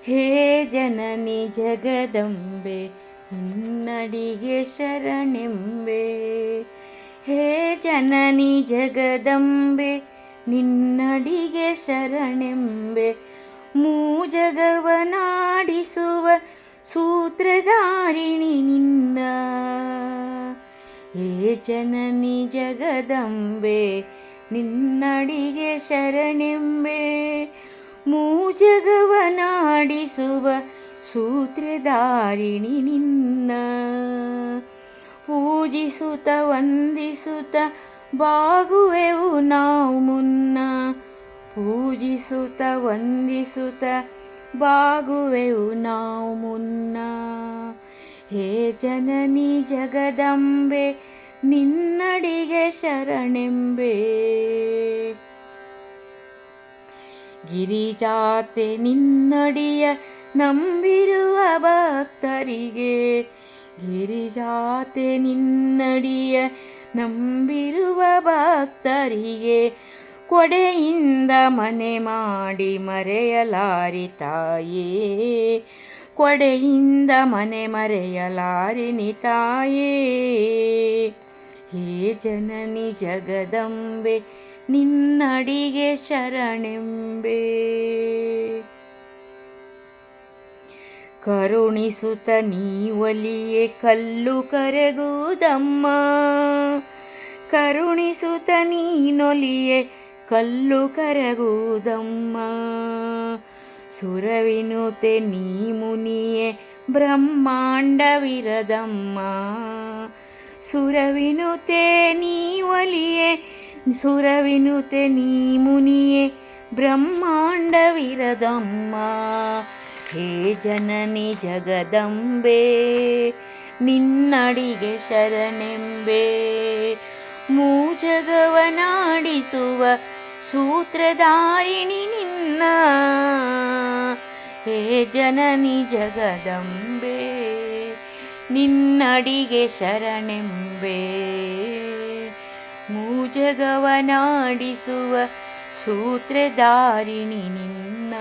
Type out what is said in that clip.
ಹೇ ಜನನಿ ಜಗದಂಬೆ ನಿನ್ನಡಿಗೆ ಶರಣೆಂಬೆ. ಹೇ ಜನನಿ ಜಗದಂಬೆ ನಿನ್ನಡಿಗೆ ಶರಣೆಂಬೆ. ಮೂಜಗವನಾಡಿಸುವ ಸೂತ್ರಧಾರಿಣಿ ನಿನ್ನ. ಹೇ ಜನನಿ ಜಗದಂಬೆ ನಿನ್ನಡಿಗೆ ಶರಣೆಂಬೆ. ಮೂಜಗವನಾಡಿಸುವ ಸೂತ್ರಧಾರಿಣಿ ನಿನ್ನ. ಪೂಜಿಸುತ್ತ ವಂದಿಸುತ್ತ ಬಾಗುವೆವು ನಾವು ಮುನ್ನ. ಪೂಜಿಸುತ್ತ ವಂದಿಸುತ್ತ ಬಾಗುವೆವು ನಾವು ಮುನ್ನ. ಹೇ ಜನನಿ ಜಗದಂಬೆ ನಿನ್ನಡಿಗೆ ಶರಣೆಂಬೆ. ಗಿರಿಜಾತೆ ನಿನ್ನಡಿಯ ನಂಬಿರುವ ಭಕ್ತರಿಗೆ. ಗಿರಿಜಾತೆ ನಿನ್ನಡಿಯ ನಂಬಿರುವ ಭಕ್ತರಿಗೆ. ಕೊಡೆಯಿಂದ ಮನೆ ಮಾಡಿ ಮರೆಯಲಾರಿ ತಾಯೇ. ಕೊಡೆಯಿಂದ ಮನೆ ಮರೆಯಲಾರಿನಿ ತಾಯೇ. ಹೇ ಜನನಿ ಜಗದಂಬೆ ನಿನ್ನಡಿಗೆ ಶರಣೆಂಬೆ. ಕರುಣಿಸುತ್ತ ನೀ ಒಲಿಯೆ ಕಲ್ಲು ಕರಗುವುದಮ್ಮ. ಕರುಣಿಸುತ್ತ ನೀನೊಲಿಯೆ ಕಲ್ಲು ಕರಗುವುದಮ್ಮ. ಸುರವಿನುತೆ ನೀ ಮುನಿಯೆ ಬ್ರಹ್ಮಾಂಡವಿರದಮ್ಮ. ಸುರವಿನುತೆ ನೀ ಒಲಿಯೆ ಸುರವಿನುತೆ ನೀ ಮುನಿಯೆ ಬ್ರಹ್ಮಾಂಡವಿರದಮ್ಮ. ಹೇ ಜನನಿ ಜಗದಂಬೆ ನಿನ್ನಡಿಗೆ ಶರಣೆಂಬೆ. ಮೂಜಗವನಾಡಿಸುವ ಸೂತ್ರಧಾರಿಣಿ ನಿನ್ನ. ಹೇ ಜನನಿ ಜಗದಂಬೆ ನಿನ್ನಡಿಗೆ ಶರಣೆಂಬೆ. ಮೂಜಗವನಾಡಿಸುವ ಸೂತ್ರಧಾರಿಣಿ ನಿನ್ನ.